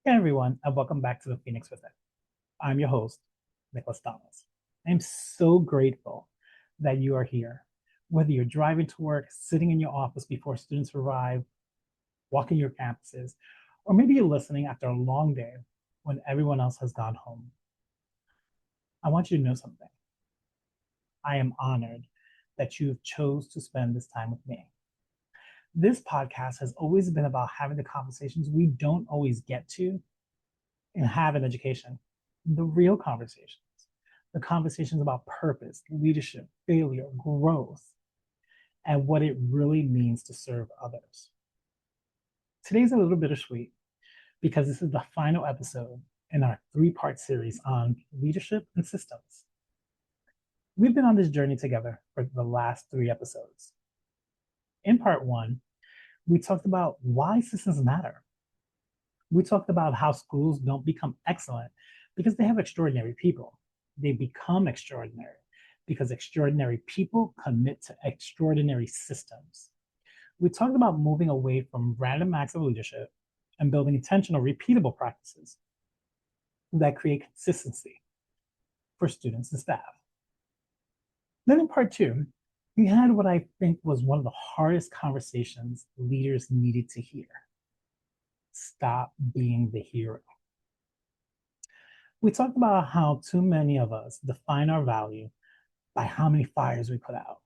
Hey everyone, and welcome back to the Phoenix Within. I'm your host, Donis. I'm so grateful that you are here. Whether you're driving to work, sitting in your office before students arrive, walking your campuses, or maybe you're listening after a long day when everyone else has gone home. I want you to know something. I am honored that you chose to spend this time with me. This podcast has always been about having the conversations we don't always get to and have in education, the real conversations, the conversations about purpose, leadership, failure, growth, and what it really means to serve others. Today's a little bittersweet because this is the final episode in our three-part series on leadership and systems. We've been on this journey together for the last three episodes. In part one, we talked about why systems matter. We talked about how schools don't become excellent because they have extraordinary people. They become extraordinary because extraordinary people commit to extraordinary systems. We talked about moving away from random acts of leadership and building intentional, repeatable practices that create consistency for students and staff. Then in part two, we had what I think was one of the hardest conversations leaders needed to hear. Stop being the hero. We talked about how too many of us define our value by how many fires we put out.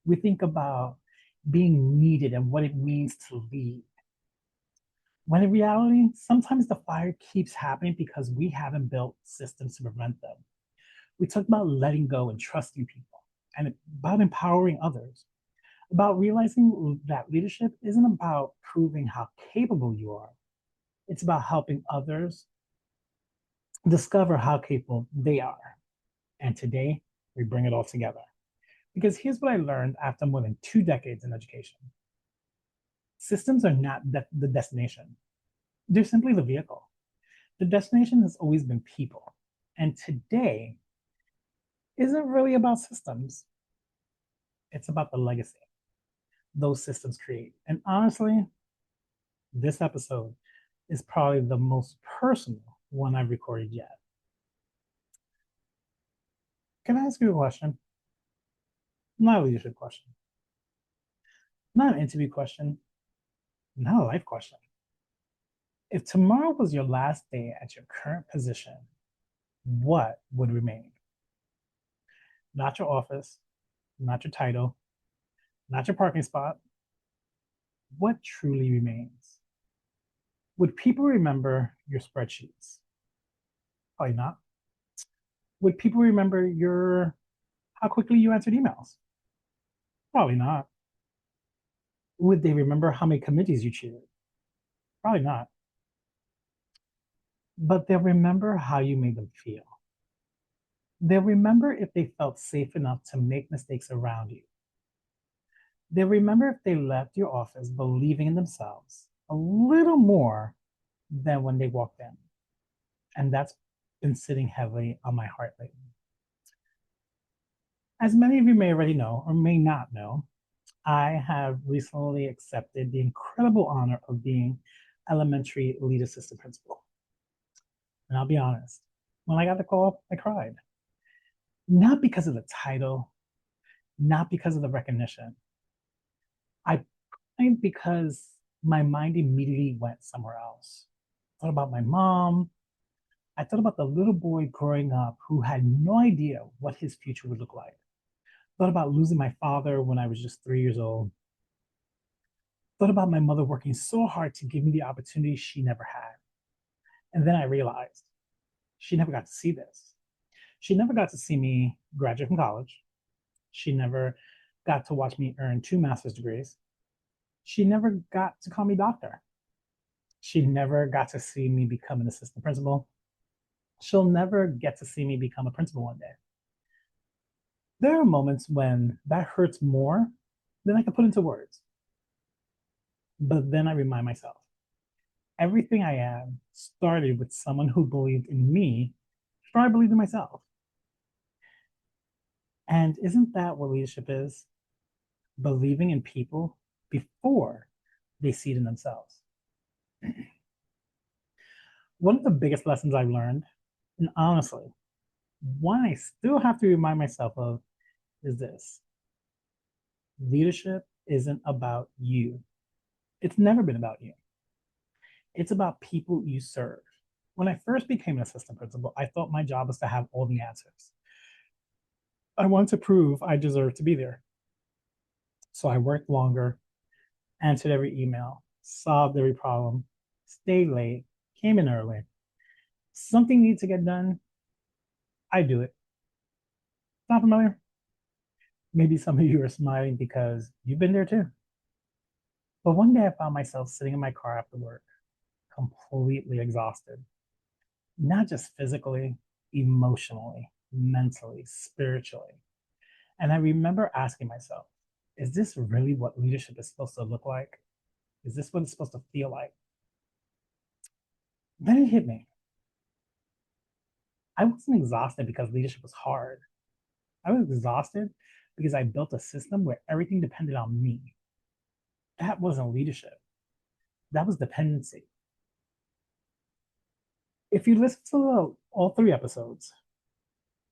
We think about being needed and what it means to lead. When in reality, sometimes the fire keeps happening because we haven't built systems to prevent them. We talked about letting go and trusting people and about empowering others, about realizing that leadership isn't about proving how capable you are. It's about helping others discover how capable they are. And today, we bring it all together. Because here's what I learned after more than 2 decades in education. Systems are not the destination. They're simply the vehicle. The destination has always been people. And today isn't really about systems. It's about the legacy those systems create. And honestly, this episode is probably the most personal one I've recorded yet. Can I ask you a question? Not a leadership question, not an interview question, not a life question. If tomorrow was your last day at your current position, what would remain? Not your office, not your title, not your parking spot. What truly remains? Would people remember your spreadsheets? Probably not. Would people remember your how quickly you answered emails? Probably not. Would they remember how many committees you chaired? Probably not. But they'll remember how you made them feel. They'll remember if they felt safe enough to make mistakes around you. They'll remember if they left your office believing in themselves a little more than when they walked in. And that's been sitting heavily on my heart lately. As many of you may already know or may not know, I have recently accepted the incredible honor of being elementary lead assistant principal. And I'll be honest, when I got the call, I cried. Not because of the title, not because of the recognition. I cried because my mind immediately went somewhere else. I thought about my mom. I thought about the little boy growing up who had no idea what his future would look like. I thought about losing my father when I was just 3 years old. I thought about my mother working so hard to give me the opportunity she never had. And then I realized she never got to see this. She never got to see me graduate from college. She never got to watch me earn 2 master's degrees. She never got to call me doctor. She never got to see me become an assistant principal. She'll never get to see me become a principal one day. There are moments when that hurts more than I can put into words. But then I remind myself, everything I am started with someone who believed in me before I believed in myself. And isn't that what leadership is? Believing in people before they see it in themselves. One of the biggest lessons I've learned, and honestly, one I still have to remind myself of, is this: leadership isn't about you. It's never been about you. It's about people you serve. When I first became an assistant principal, I thought my job was to have all the answers. I wanted to prove I deserved to be there. So I worked longer, answered every email, solved every problem, stayed late, came in early. Something needs to get done, I do it. Not familiar? Maybe some of you are smiling because you've been there too. But one day I found myself sitting in my car after work, completely exhausted, not just physically, emotionally, mentally, spiritually. And I remember asking myself, is this really what leadership is supposed to look like? Is this what it's supposed to feel like? Then it hit me. I wasn't exhausted because leadership was hard. I was exhausted because I built a system where everything depended on me. That wasn't leadership. That was dependency. If you listen to all three episodes,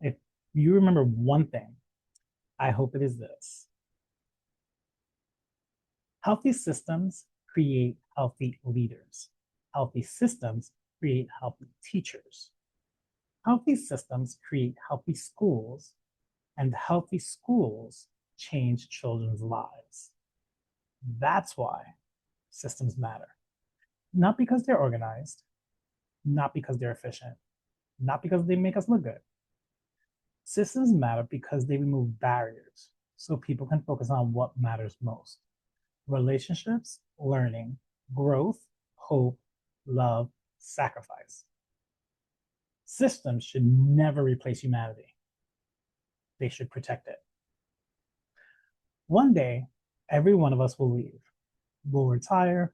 if you remember one thing, I hope it is this: healthy systems create healthy leaders. Healthy systems create healthy teachers. Healthy systems create healthy schools, and healthy schools change children's lives. That's why systems matter. Not because they're organized, not because they're efficient, not because they make us look good. Systems matter because they remove barriers so people can focus on what matters most: relationships, learning, growth, hope, love, sacrifice. Systems should never replace humanity. They should protect it. One day, every one of us will leave. We'll retire,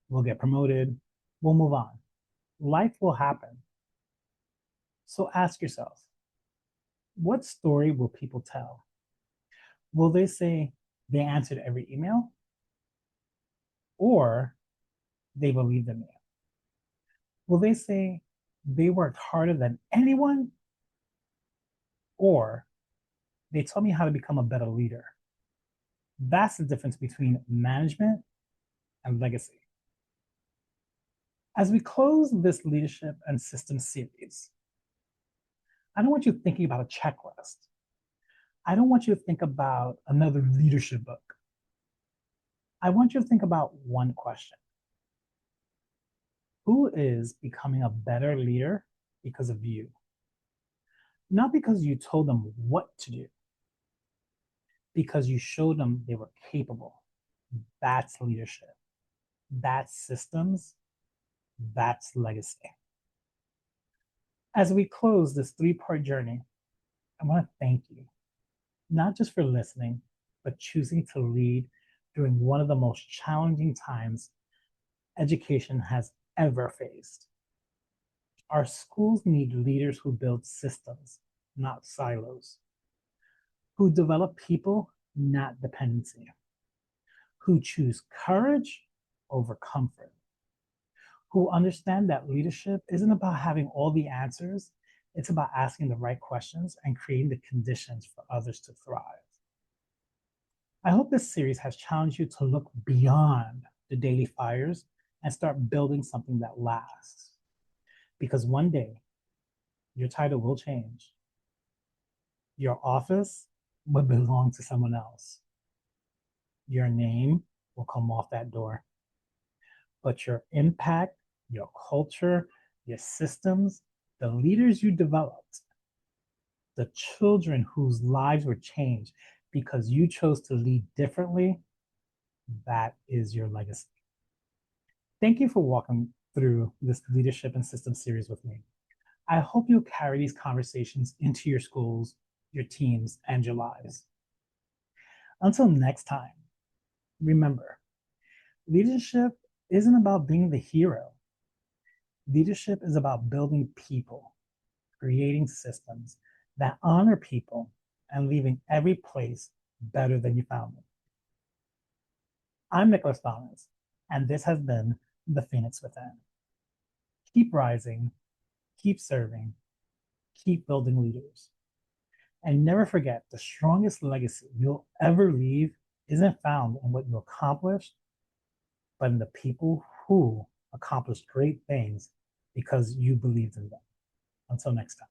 we'll get promoted, we'll move on. Life will happen. So ask yourself, what story will people tell? Will they say they answered every email, or they believed in me? Will they say they worked harder than anyone, or they taught me how to become a better leader? That's the difference between management and legacy. As we close this leadership and systems series, I don't want you thinking about a checklist. I don't want you to think about another leadership book. I want you to think about one question: who is becoming a better leader because of you? Not because you told them what to do, because you showed them they were capable. That's leadership. That's systems. That's legacy. As we close this three-part journey, I want to thank you, not just for listening, but choosing to lead during one of the most challenging times education has ever faced. Our schools need leaders who build systems, not silos, who develop people, not dependency, who choose courage over comfort, who understand that leadership isn't about having all the answers, it's about asking the right questions and creating the conditions for others to thrive. I hope this series has challenged you to look beyond the daily fires and start building something that lasts. Because one day, your title will change. Your office will belong to someone else. Your name will come off that door. But your impact, your culture, your systems, the leaders you developed, the children whose lives were changed because you chose to lead differently, that is your legacy. Thank you for walking through this leadership and systems series with me. I hope you'll carry these conversations into your schools, your teams, and your lives. Until next time, remember, leadership isn't about being the hero. Leadership is about building people, creating systems that honor people, and leaving every place better than you found it. I'm Donis, and this has been The Phoenix Within. Keep rising, keep serving, keep building leaders. And never forget the strongest legacy you'll ever leave isn't found in what you accomplished, but in the people who accomplished great things because you believed in them. Until next time.